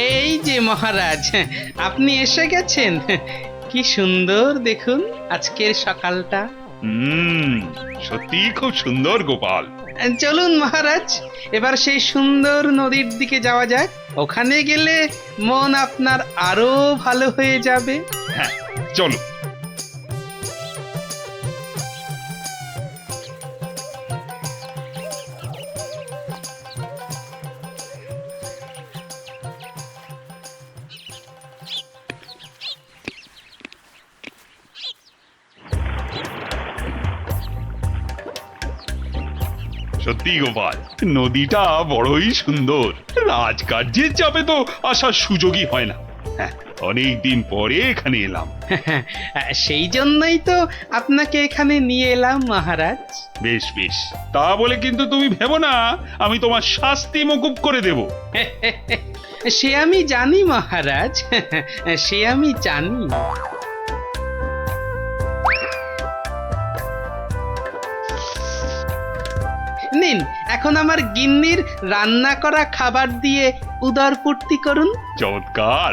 এই যে মহারাজ, আপনি এসে গেছেন। কি সুন্দর দেখুন আজকের সকালটা। হুম, সত্যি খুব সুন্দর গোপাল। চলুন মহারাজ, এবার সেই সুন্দর নদীর দিকে যাওয়া যাক। ওখানে গেলে মন আপনার আরো ভালো হয়ে যাবে। হ্যাঁ, চলো। সত্যি গোপাল, নদীটা বড়ই সুন্দর। রাজকার্যের চাপে তো আসার সুযোগই হয় না। হ্যাঁ, অনেক দিন পরে এখানে এলাম। সেই জন্যই তো আপনাকে এখানে নিয়ে এলাম মহারাজ। বেশ বেশ, তা বলে কিন্তু তুমি ভেবো না আমি তোমার শাস্তি মকুব করে দেব। সে আমি জানি মহারাজ, সে আমি জানি। নিন, এখন আমার গিন্নির রান্না করা খাবার দিয়ে উদরপূর্তি করুন। চমৎকার।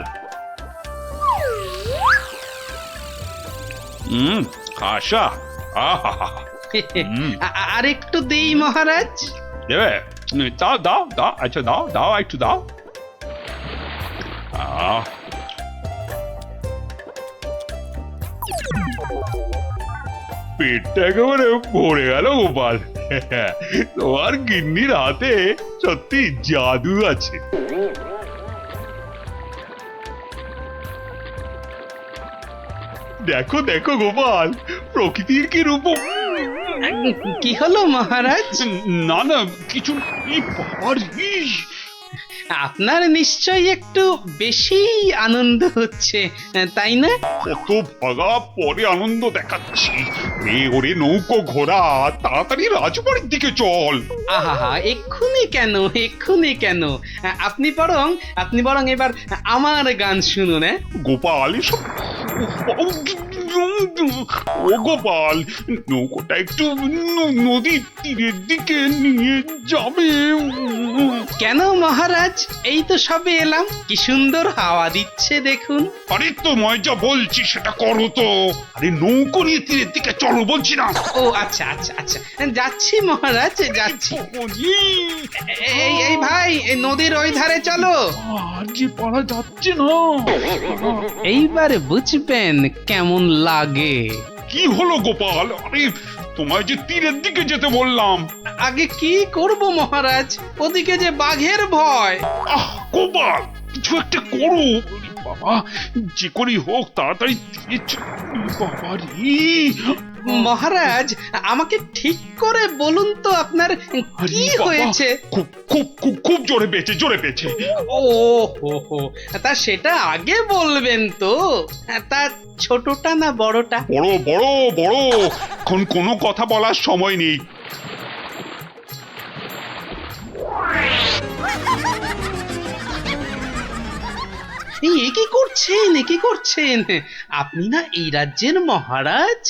আশা, আহা, আর একটু দেই মহারাজ। দেবে? দাও দাও দাও, আচ্ছা দাও দাও, একটু দাও। আহ, পেটটা একেবারে ভরে গেল গোপাল। তোমার গিন্নির হাতে সত্যি জাদু আছে। দেখো দেখো গোপাল, প্রকৃতির কি রূপ। কি হলো মহারাজ? না না, কিছু এই বাবার, ইস, আপনার নিশ্চয়ই একটু বেশি আনন্দ হচ্ছে, তাই না? কত ভাগা পরে আনন্দ দেখাচ্ছি। ওরে নৌকো ঘোড়া, তাড়াতাড়ি রাজবাড়ির দিকে চল। আহা, এক্ষুনি কেন, এক্ষুনি কেন? আপনি বরং এবার আমার গান শুনুন। গোপাল, এসব ও গোপাল, নৌকোটা একটু নদীর তীরের দিকে নিয়ে যাবে। কেন মহারাজ, এই তো সবে এলাম, কি সুন্দর হাওয়া দিচ্ছে দেখুন। আরে তোমায় যা বলছি সেটা করো তো। আরে নৌকো নিয়ে তীরের দিকে চলো বলছি না। ও আচ্ছা আচ্ছা আচ্ছা, যাচ্ছি মহারাজ, যাচ্ছি। এই ভাই, এই নদীর ওই ধারে চলো। আর যে পারা যাচ্ছে না। এইবার বুঝবেন কেমন লাগে। কি হলো গোপাল? আরে তোমায় যে তীরের দিকে যেতে বললাম। আগে কি করব মহারাজ, ওদিকে যে বাঘের ভয়। আহ গোপাল, কিছু একটা করো। ওরে বাবা, যে করেই হোক তাড়াতাড়ি তীরে বাবা রে। মহারাজ, আমাকে ঠিক করে বলুন তো আপনার আরে কি বাবা, হয়েছে? খুব খুব খুব খুব জোরে পেয়েছে, জোরে পেয়েছে। ও হো হো, তা সেটা আগে বলবেন তো। তা ছোটটা না বড়টা? বড় বড় বড়, এখন কোনো কথা বলার সময় নেই। এ কি করছেন, এ কি করছেন? আপনি না এই রাজ্যের মহারাজ?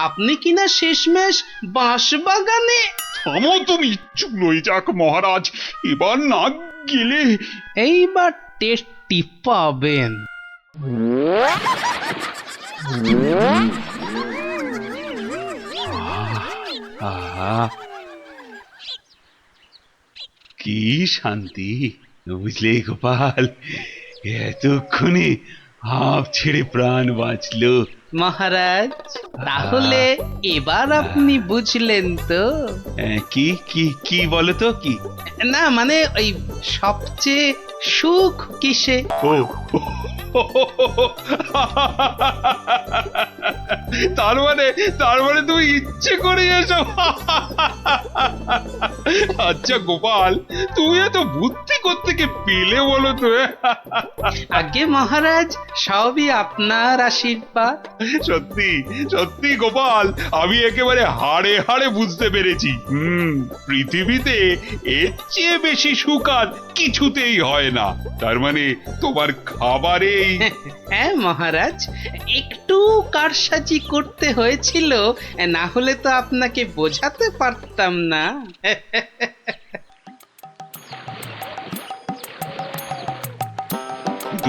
আপনি কি না শেষমেশ বাঁশবাগানে? থামো তুমি, চুলোই যাক মহারাজ, এবার না গেলে। এইবার টেস্টি পাবেন। আহা, কি শান্তি, বুঝলে গোপাল, এতক্ষণে হাঁপ ছেড়ে প্রাণ বাঁচলো। মহারাজ, তাহলে এবার আপনি বুঝলেন তো? কি কি কি বলো তো, কি? না মানে ওই সবচেয়ে সুখ কিসে? ও, তার মানে তুমি ইচ্ছে করে এসব। আচ্ছা গোপাল, তুমি এত বুদ্ধি কোত্থেকে পেলে বলো তো? আগে মহারাজ, সবই আপনার আশীর্বাদ। সত্যি সত্যি গোপাল, আমি একেবারে হাড়ে হাড়ে বুঝতে পেরেছি। পৃথিবীতে এর চেয়ে বেশি সুখ আর কিছুতেই হয় না। তার মানে তোমার খাবারেই। হ্যাঁ মহারাজ, একটু কারসাজি করতে হয়েছিল, না হলে তো আপনাকে বোঝাতে পারতাম না।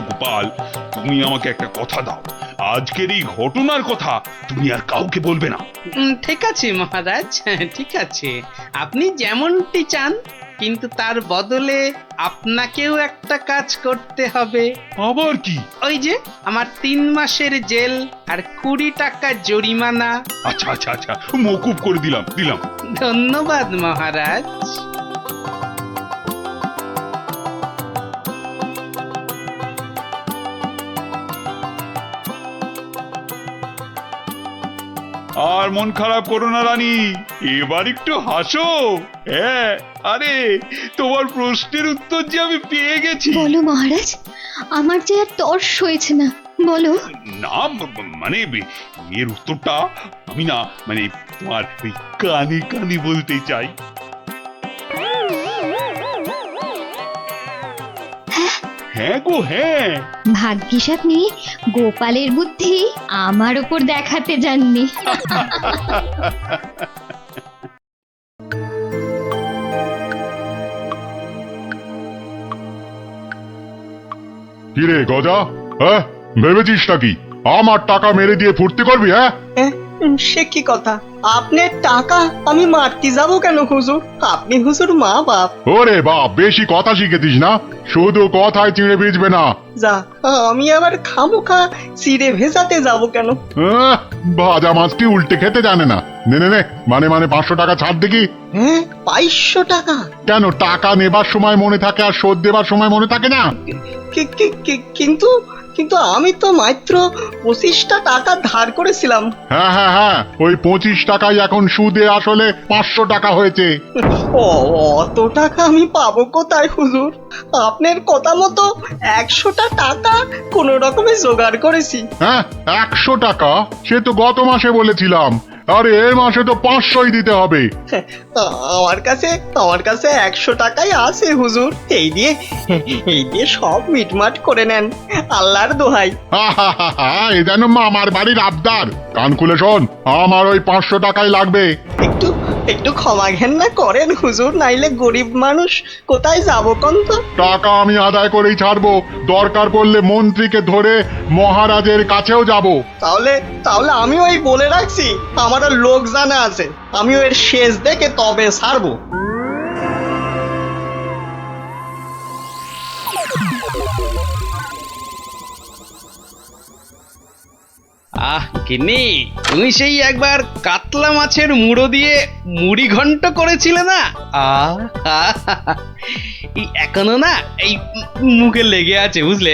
গোপাল, তুমি আমাকে একটা কথা দাও, আজকের এই ঘটনার কথা তুমি আর কাউকে বলবে না। ঠিক আছে মহারাজ, ঠিক আছে, আপনি যেমনটি চান, কিন্তু তার বদলে আপনাকেও একটা কাজ করতে হবে। আবার কি? ওই যে আমার 3 মাসের জেল আর 20 টাকা জরিমানা। আচ্ছা আচ্ছা আচ্ছা, মকুব করে দিলাম দিলাম। ধন্যবাদ মহারাজ। আর মন খারাপ করো না রানী, এবার একটু হাসো। হ্যাঁ, আরে তোমার প্রশ্নের উত্তর যে আমি পেয়ে গেছি। বলো মহারাজ, আমার যে আর তর্স হয়েছে না, বলো। না মানে এর উত্তরটা আমি না মানে তোমার ওই কানে কানে বলতে চাই। হ্যাঁ গো হ্যাঁ। ভাগ্যিস আপনি গোপালের বুদ্ধি আমার উপর দেখাতে যাননি। কিরে গজা, হ্যাঁ ভেবেছিস নাকি আমার টাকা মেরে দিয়ে ফুর্তি করবি? হ্যাঁ সে কি কথা? আপনার টাকা আমি মারতে যাব কেন হুজুর? আপনি হুজুর মা বাপ। ওরে বাপ, বেশি কথা শিখেছিস না, শুধু কথায় চিড়ে ভিজবে না। যা, আমি আবার খামোখা চিড়ে ভেজাতে যাব কেন? ভাজা মাছ কি উল্টে খেতে জানে না? নে নে নে, মানে 500 টাকা ছাড় দেখি। হ্যাঁ, 2200 টাকা? কেন, টাকা নেবার সময় মনে থাকে আর শোধ দেবার সময় মনে থাকে না? কিন্তু কিন্তু আমি তো মাত্র 25টা টাকা ধার করেছিলাম। হ্যাঁ হ্যাঁ হ্যাঁ, ওই 25 টাকাই এখন সুদে আসলে 500 টাকা হয়েছে। অত টাকা আমি পাবো কোথায় হুজুর? আপনার কথা মতো 100টা টাকা কোন রকমে জোগাড় করেছি। হ্যাঁ, 100 টাকা? সে তো গত মাসে বলেছিলাম। আরে এ মাসে তো 500ই দিতে হবে। আমার কাছে 100 টাকাই আছে হুজুর। এই দিয়ে সব মিটমাট করে নেন, আল্লাহর দোহাই। এ যেন মামার বাড়ির আবদার। কান খুলে শোন, আমার ওই 500 টাকাই লাগবে। একটু ক্ষমা ঘেন্না করেন হুজুর, নাইলে গরিব মানুষ কোথায় যাবো কোন তো? টাকা আমি আদায় করেই ছাড়বো, দরকার পড়লে মন্ত্রীকে ধরে মহারাজের কাছেও যাব। তাহলে আমি ওই বলে রাখছি, আমার লোক জানা আছে, আমি এর শেষ দেখে তবে ছাড়বো। গিন্নি, তুমি সেই একবার কাতলা মাছের মুড়ো দিয়ে মুড়ি ঘন্ট করেছিলে না? এখনো না এই মুখে লেগে আছে, বুঝলে?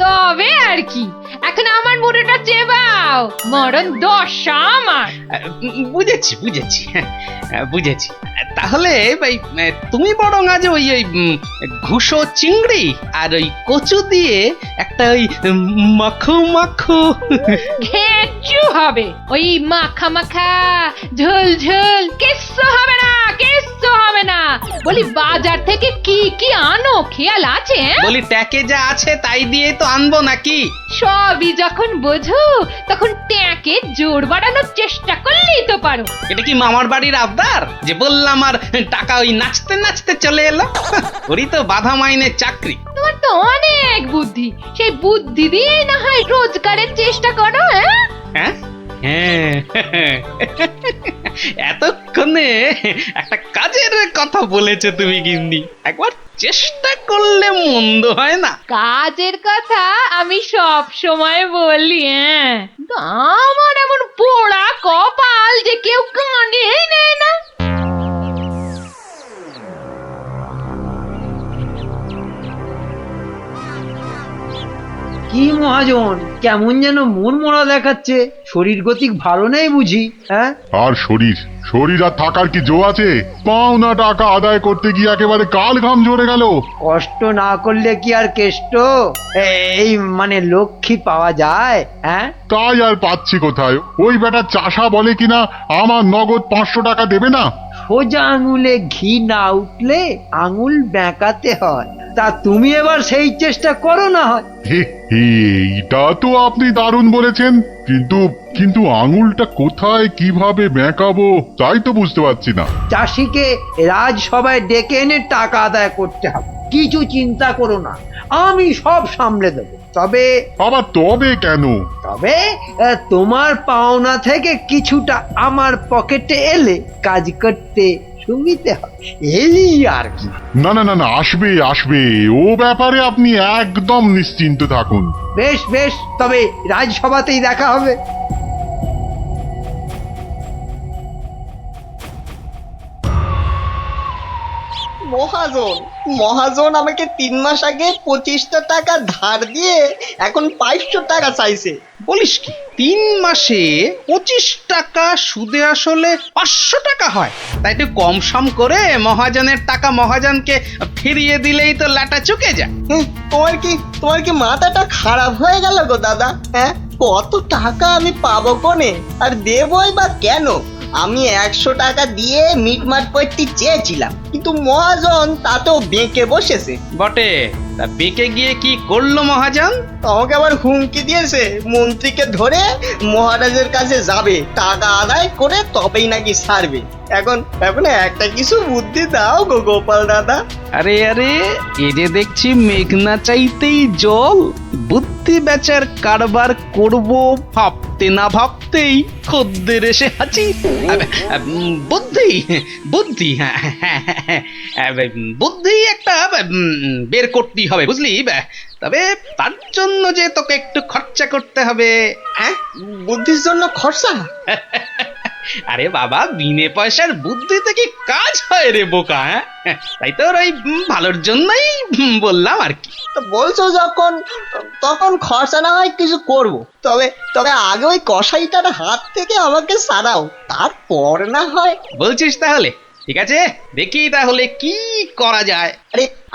তবে আর কি, এখন আমার মুড়োটা চেবাও, মরণ দশা আমার। বুঝেছি বুঝেছি। তাহলে ভাই তুমি বরং আজ ওই ঘুষো চিংড়ি আর ওই কচু দিয়ে একটা ওই মাখো মাখো ঘেঁচু হবে। ওই মাখা মাখা ঝোল ঝোল কিচ্ছু হবে না, কিচ্ছু হবে না। বলি বাজার থেকে কি কি আনো খেয়াল আছে? বলি ট্যাকে যা আছে তাই দিয়ে তো আনবো নাকি? সবই যখন বোঝো তখন ট্যাঁকে জোর বাড়ানোর চেষ্টা করলেই তো পারো। এটা কি মামার বাড়ির আবদার যে বললাম আর টাকা ওই নাচতে নাচতে চলে এলো? ওরই তো বাধা মাইনের চাকরি। তোমার তো অনেক বুদ্ধি, সেই বুদ্ধি দিয়ে না হয় রোজগারের চেষ্টা করো। হ্যাঁ হ্যাঁ, এতক্ষণে একটা কাজের কথা বলেছো তুমি গিন্নি, একবার চেষ্টা করলে মন্দ হয় না। কাজের কথা আমি সব সময় বলি, কিন্তু আমার এমন পোড়া কপাল যে কেউ কানেই নেয় না। কি মহাজন, কেমন যেন মন মরা দেখাচ্ছে, শরীর গতিক ভালো নেই বুঝি? হ্যাঁ, আর শরীর আর থাকার কি জো আছে? পাওনা টাকা আদায় করতে গিয়ে একেবারে কাল ঘাম ঝরে গেল। কষ্ট না করলে কি আর কেষ্ট এই মানে লক্ষ্মী পাওয়া যায়? হ্যাঁ, তাই আর পাচ্ছি কোথায়? ওই বেটা চাষা বলে কিনা আমার নগদ 500 টাকা দেবে না। সোজা আঙুলে ঘি না উঠলে আঙুল বেঁকাতে হয়। তা তুমি এবার সেই চেষ্টা করো না হয়। এইটা তো আপনি দারুণ বলেছেন, কিন্তু আঙুলটা কোথায় কিভাবে বেঁকাবো তাই তো বুঝতে পারছি না। চাষিকে রাজসভায় ডেকে এনে টাকা আদায় করতে হবে। কিছু চিন্তা করো না, আমি সব সামলে দেবো। তবে আবার তবে কেন? তবে তোমার পাওনা থেকে কিছুটা আমার পকেটে এলে কাজ করতে সুবিধে হবে, এই আর কি। না না না না, আসবে আসবে, ও ব্যাপারে আপনি একদম নিশ্চিন্ত থাকুন। বেশ বেশ, তবে রাজসভাতেই দেখা হবে। মহাজন মহাজন আমাকে 3 মাস আগে 25টা টাকা ধার দিয়ে এখন 500 টাকা চাইছে। বলিস কি 3 মাসে 25 টাকা সুদে আসলে 500 টাকা হয়? তাই একটু কম সম করে মহাজনের টাকা মহাজনকে ফিরিয়ে দিলেই তো লাটা চুকে যায়। তোমার কি মাথাটা খারাপ হয়ে গেল গো দাদা? হ্যাঁ, কত টাকা আমি পাবো কোনে, আর দেবই বা কেন? আমি 100 টাকা দিয়ে মিটমাট করতে চেয়েছিলাম, কিন্তু মহাজন তাতেও বেঁকে বসেছে। বটে, তা বেঁকে গিয়ে কি করলো মহাজন? আমাকে আবার হুমকি দিয়েছে, মন্ত্রীকে ধরে মহারাজের কাছে যাবে, টাকা আদায় করে তবেই নাকি ছাড়বে। এখন একটা কিছু বুদ্ধি দাও গো গোপাল দাদা। আরে আরে, এ যে দেখছি মেঘনা চাইতেই জল। বুদ্ধি বেচার কারবার করব ভাবতে না ভাবতেই খদ্দের এসে হাজির। বুদ্ধি বুদ্ধি হ্যাঁ হ্যাঁ, হ্যাঁ, বুদ্ধি একটা বের করতেই হবে, বুঝলি? তবে তার জন্য যে তোকে একটু খরচা করতে হবে। হ্যাঁ, বুদ্ধির জন্য খরচা? আরে বাবা, বিনে পয়সার বুদ্ধিতে কি কাজ হয় রে বোকা? হ্যাঁ, তাই তোর ওই ভালোর জন্যই বললাম আর কি। তো বলছো যখন, তখন খরচা না হয় কিছু করব। তবে আগে ওই কসাইটার হাত থেকে আমাকে সারাও, তারপর না হয়। বলছিস তাহলে? ঠিক আছে, দেখি তাহলে কি করা যায়।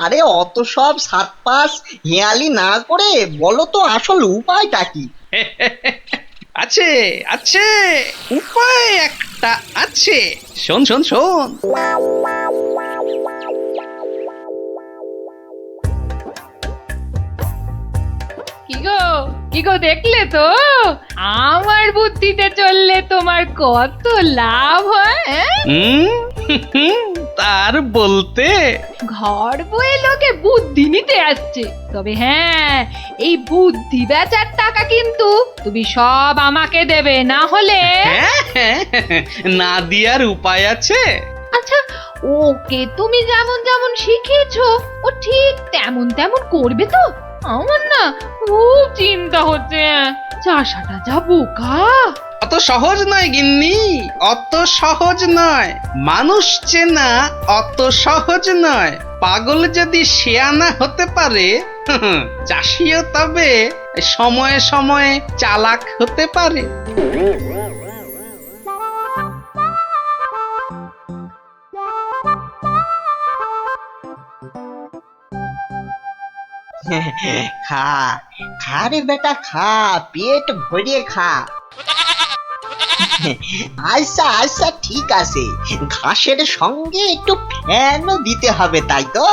আরে অত সব সাত পাঁচ হেয়ালি না করে বলো তো আসল উপায়টা কি? আছে আছে, উপায় একটা আছে। শোন শোন শোন। কি গো দেখলে তো আমার বুদ্ধিতে চললে তোমার কত লাভ হয়? তার বলতে ঘর বয়ে লোকে বুদ্ধি নিতে আসছে, তবে হ্যাঁ, এই বুদ্ধি বেচার টাকা কিন্তু তুমি সব আমাকে দেবে, না হলে না দিয়ার উপায় আছে। আচ্ছা, ওকে তুমি যেমন যেমন শিখিয়েছো ও ঠিক তেমন তেমন করবে তো? আমার না খুব চিন্তা হচ্ছে, চাষাটা যা বোকা। অত সহজ নয় গিন্নি, অত সহজ নয়। মানুষ চেনা অত সহজ নয়। পাগল যদি শেয়ানা হতে পারে, চাষিও তবে সময়ে সময়ে চালাক হতে পারে। খা খা রে বেটা, খা, পেট ভরিয়ে খা। আচ্ছা আচ্ছা, ঠিক আছে, ঘাসের সঙ্গে একটু ফ্যানও দিতে হবে, তাই তো?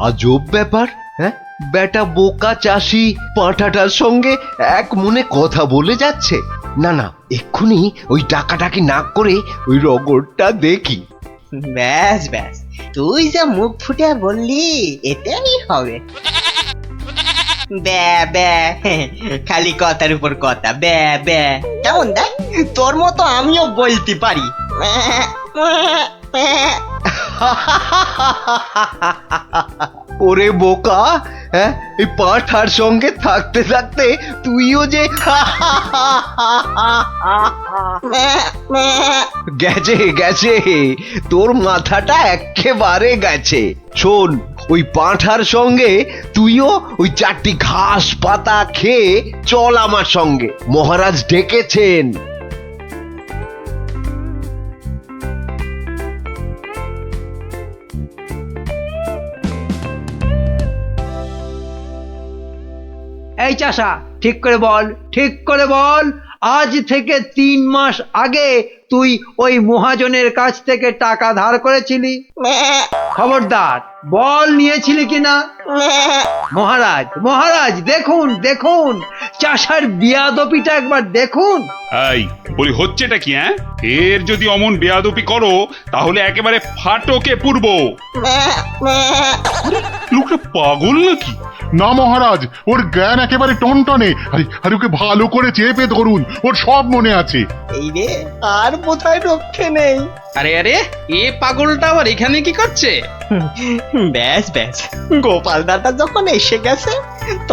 আজব ব্যাপার, হ্যাঁ? বেটা বোকা চাষি পাঁঠাটার সঙ্গে এক মনে কথা বলে যাচ্ছে। না না, এক্ষুনি ওই ডাকাডাকি না করে ওই রগরটা দেখি। ব্যাস ব্যাস, তুই যা মুখ ফুটে বললি এটাই হবে। ব্যা ব্যা, খালি কথার উপর কথা, ব্যা ব্যা। কেমন দেখ, তোর মতো আমিও বলতে পারি। ওরে বোকা, হ্যাঁ, এই পাঁঠার সঙ্গে থাকতে থাকতে তুইও যে গেছে গেছে, তোর মাথাটা একেবারে গেছে। শোন, ওই পাঁঠার সঙ্গে তুইও ওই 4টি ঘাস পাতা খেয়ে চল আমার সঙ্গে, মহারাজ ডেকেছেন। এই চাষা, ঠিক করে বল, ঠিক করে বল, আজ থেকে 3 মাস আগে তুই ওই মহাজনের কাছ থেকে টাকা ধার করেছিলি। খবরদার, বল নিয়েছিলি কিনা? মহারাজ মহারাজ, দেখুন দেখুন, চাষার বিয়াদপিটা একবার দেখুন। এই বলি হচ্ছেটা কি? এর যদি অমন বেয়াদপি করো তাহলে একেবারে ফাটকে পুরবো। লোকটা পাগল নাকি? না মহারাজ, ওর জ্ঞান একেবারে টনটনে। আরে আরে ওকে ভালো করে চেপে ধরুন, ওর সব মনে আছে। এই রে, আর বোধহয় রক্ষে নেই। আরে আরে, এ পাগলটা আবার এখানে কি করছে? ব্যাস ব্যাস, গোপাল দাদা যখন এসে গেছে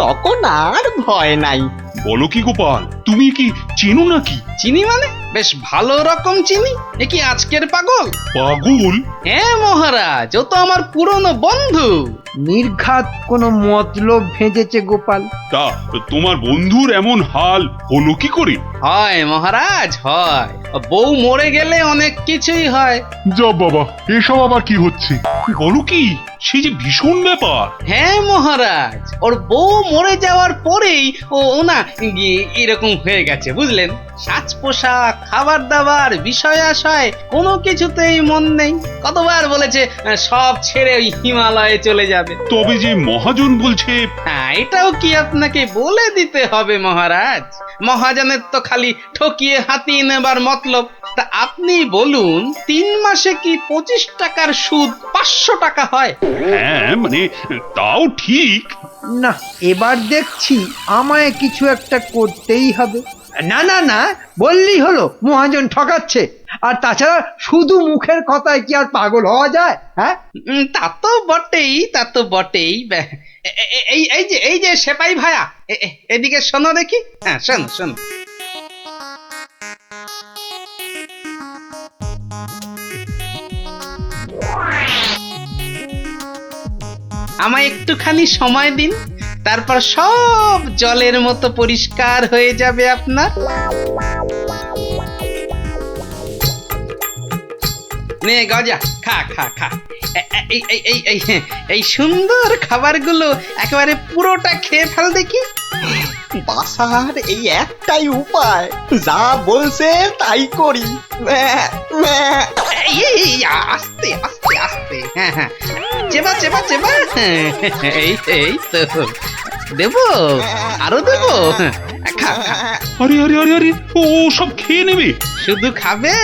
তখন আর ভয় নাই। বলো কি গোপাল, তুমি কি চেনো নাকি? চিনি মানে? বেশ ভালো রকম চিনি। এ কি আজকের পাগল? পাগল? হ্যাঁ মহারাজ, ও তো আমার পুরনো বন্ধু। নির্ঘাত কোনো মতলব ভেজেছে গোপাল। তা তোমার বন্ধুর এমন হাল হলো কি করে? হয় মহারাজ, হয়। বউ মরে গেলে অনেক কিছুই হয়। জব বাবা, এসব আবার কি হচ্ছে? বলো কি, সে যে ভীষণ ব্যাপার। হ্যাঁ মহারাজ, ওর বউ মরে যাওয়ার পরেই ও না এরকম হয়ে গেছে, বুঝলেন? সাজ পোশাক, খাবার দাবার, বিষয় আশয় কোনো কিছুতেই মন নেই। কতবার বলেছে সব ছেড়ে ওই হিমালয়ে চলে যাবে। তবে যে মহাজন বলছে। হ্যাঁ, এটাও কি আপনাকে বলে দিতে হবে মহারাজ? মহাজনের তো খালি ঠকিয়ে হাতিয়ে নেবার মতলব। তা আপনি বলুন, 3 মাসে কি 25 টাকার সুদ 500 টাকা হয়? হ্যাঁ মানে তাও ঠিক। না, এবার দেখছি আমায় কিছু একটা করতেই হবে। না না না, বললেই হলো মহাজন ঠকাচ্ছে। আর তাছাড়া শুধু মুখের কথায় কি আর পাগল হওয়া যায়? হ্যাঁ, তা তো বটেই, তা তো বটেই। এই যে সেপাই ভায়া, এদিকে শোনো দেখি। হ্যাঁ, শোনো শোনো। আমায় একটুখানি সময় দিন, তারপর সব জলের মতো পরিষ্কার হয়ে যাবে আপনার। নে গজা, খা খা খা। এই সুন্দর খাবারগুলো একেবারে পুরোটা খেয়ে ফেল দেখি। বাসার এই একটাই উপায়, যা বলছে তাই করি। আস্তে আস্তে আস্তে। হ্যাঁ হ্যাঁ, চেবা চেবা চেবা। এই তো দেবো, আরো দেবো। খা খা। আরে আরে আরে আরে, ও সব খেয়ে নেবে? শুধু খাবে?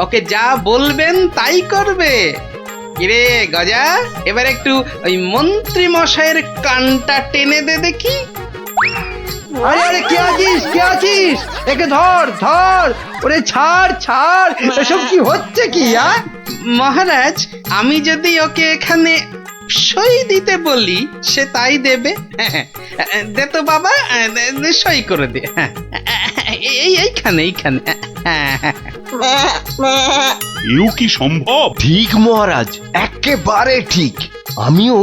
ওকে যা বলবেন তাই করবে। কিরে গজা, এবার একটু ওই মন্ত্রী মশাইয়ের কানটা টেনে দে দেখি। আরে আরে, কে আছিস কে আছিস? একে ধর ধর, ওরে ছাড় ছাড়, এসব কি হচ্ছে কি? মহারাজ, আমি যদি ওকে এখানে সই দিতে বলি সে তাই দেবে। দে তো বাবা, সই করে দে। এইখানে এইখানে। এও কি সম্ভব? ঠিক মহারাজ, একেবারে ঠিক। আমিও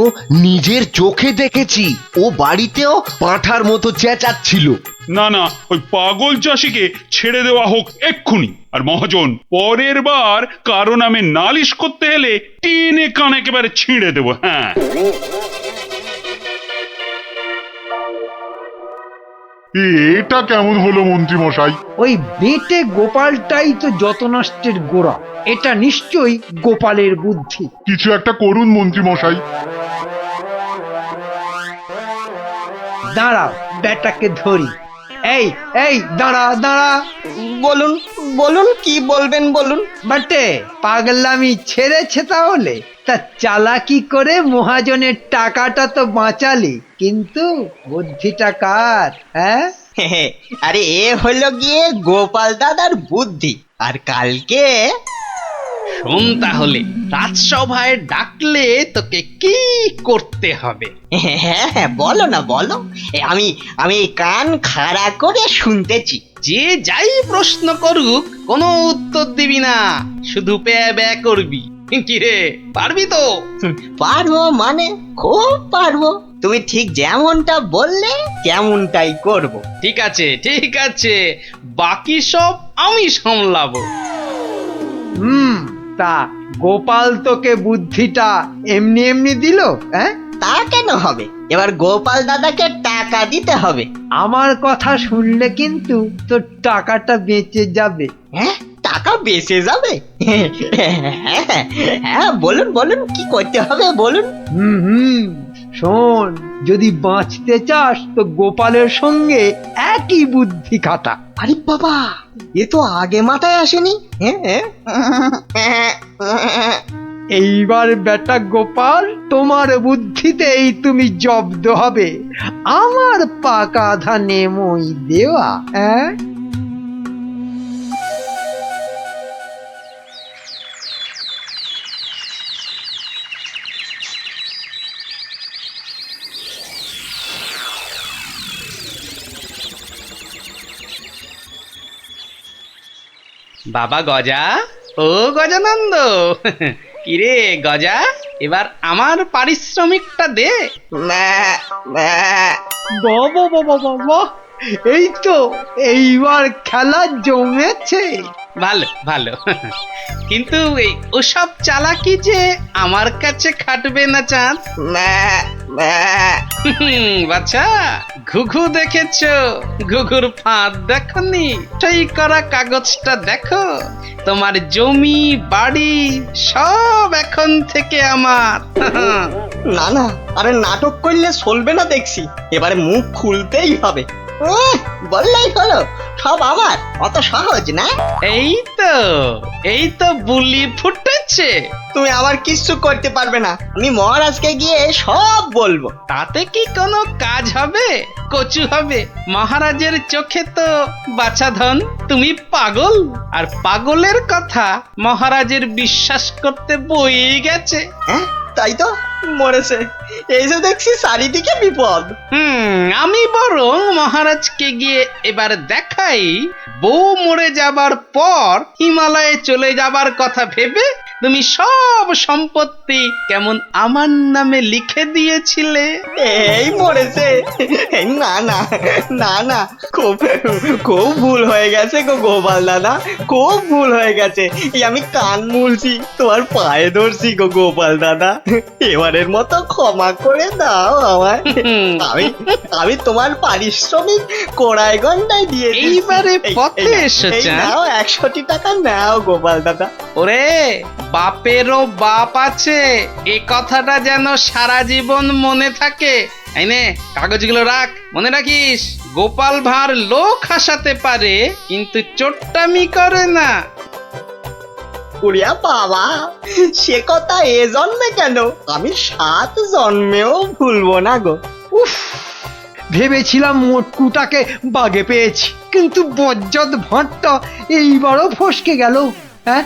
নিজের চোখে দেখেছি, ও বাড়িতেও পাঁঠার মতো চেঁচাচ্ছিল। না না, ওই পাগল চাষিকে ছেড়ে দেওয়া হোক এক্ষুনি। আর মহাজন, পরের বার কারো নামে নালিশ করতে এলে টেনে কান একেবারে ছিঁড়ে দেবো। হ্যাঁ, এটা কেমন হলো মন্ত্রী মশাই? ওই বেটে গোপালটাই তো যত নষ্টের গোড়া। এটা নিশ্চয়ই গোপালের বুদ্ধি। কিছু একটা করুন মন্ত্রী মশাই। দাঁড়াও, বেটাকে ধরি। এই এই, দাঁড়া দাঁড়া। বলুন বলুন, কি বলবেন বলুন। বাটে, পাগলামি ছেড়েছে তাহলে? তা চালাকি করে মহাজনের টাকাটা তো বাঁচালি, কিন্তু বুদ্ধিটা কার? হ্যাঁ, আরে এ হলো গিয়ে গোপাল দাদার বুদ্ধি। আর কালকে শোন তাহলে, রাজসভায় ডাকলে তোকে কি করতে হবে? হ্যাঁ হ্যাঁ, বলো না বলো। আমি কান খাড়া করে শুনতেছি। যে যাই প্রশ্ন করুক কোনো উত্তর দিবি না, শুধু প্যা ব্যা করবি। কিরে, পারবি তো? পারবো মানে খুব পারবো। তুমি ঠিক যেমনটা বললে তেমনটাই করব। ঠিক আছে ঠিক আছে, বাকি সব আমি সামলাবো। তা গোপাল তোকে বুদ্ধিটা এমনি এমনি দিল? হ্যাঁ, তা কেন হবে? এবার গোপাল দাদাকে টাকা দিতে হবে। আমার কথা শুনলে কিন্তু তোর টাকাটা বেঁচে যাবে। হ্যাঁ, টাকা বেঁচে যাবে? হ্যাঁ, বলুন বলুন, কি করতে হবে বলুন। হুম, শোন, যদি বাঁচতে চাস তো গোপালের সঙ্গে একই বুদ্ধি খাটা। আরে বাবা, এ তো আগে মাথায় আসেনি। এইবার বেটা গোপাল, তোমার বুদ্ধিতেই তুমি জব্দ হবে। আমার পাকা ধানে মই দেওয়া। হ্যাঁ, বাবা গজা, ও গজানন্দ, কিরে গজা, এবার আমার পারিশ্রমিকটা দে। বাবা বাবা বাবা, এই তো এইবার খেলা জমেছে। ভালো ভালো, কিন্তু এই ওসব চালাকি যে আমার কাছে খাটবে না চাঁদ। বাচ্চা, ঘুঘু দেখেছো? ঘুঘুর ফাঁদ দেখনি? সেই করা কাগজটা দেখো। তোমার জমি বাড়ি সব এখন থেকে আমার। না না, আরে নাটক করলে চলবে না দেখছি, এবারে মুখ খুলতেই হবে। বললেই হলো সব আমার, অত সহজ না। এই তো বুলি ফুটেছে। তুমি আবার কিচ্ছু করতে পারবে না, আমি মহারাজকে গিয়ে সব বলবো। তাতে কি কোনো কাজ হবে? কচু হবে? মহারাজের চোখে তো বাছাধন। তুমি পাগল, আর পাগলের কথা মহারাজের বিশ্বাস করতে বই গেছে। হ্যাঁ, তাই তো, মরেছে। এই যে দেখছি চারিদিকে বিপদ। আমি বরং মহারাজকে গিয়ে এবার দেখাই, বউ মরে যাবার পর হিমালয়ে চলে যাবার কথা ভেবে তুমি সব সম্পত্তি কেমন আমার নামে লিখে দিয়েছিলে। এই মরেছে। না না না না, খুব খুব ভুল হয়ে গেছে গো গোপাল দাদা, খুব ভুল হয়ে গেছে। এই আমি কান মুলছি, তোমার পায়ে ধরছি গো গোপাল দাদা, এবারের মতো ক্ষমা করে দাও আমায়। আমি তোমার পারিশ্রমিক কোড়ায় গন্ডায় দিয়ে দিচ্ছি। এইবারে পথে এসেছে। নাও 100টি টাকা নাও গোপাল দাদা। ওরে, বাপেরও বাপ আছে, এ কথাটা যেন সারা জীবন মনে থাকে। এই নে, কাগজগুলো রাখ। মনে রাখিস, গোপাল ভাঁড় লোক হাসাতে পারে কিন্তু চোট্টামি করে না। উড়িয়া বাবা, সে কথা এ জন্মে কেন, আমি 7 জন্মেও ভুলবো না গো। উফ, ভেবেছিলাম মোটকুটাকে বাগে পেয়েছি, কিন্তু বজ্জাত ভাঁড়টা এইবারও ফসকে গেল। হ্যাঁ,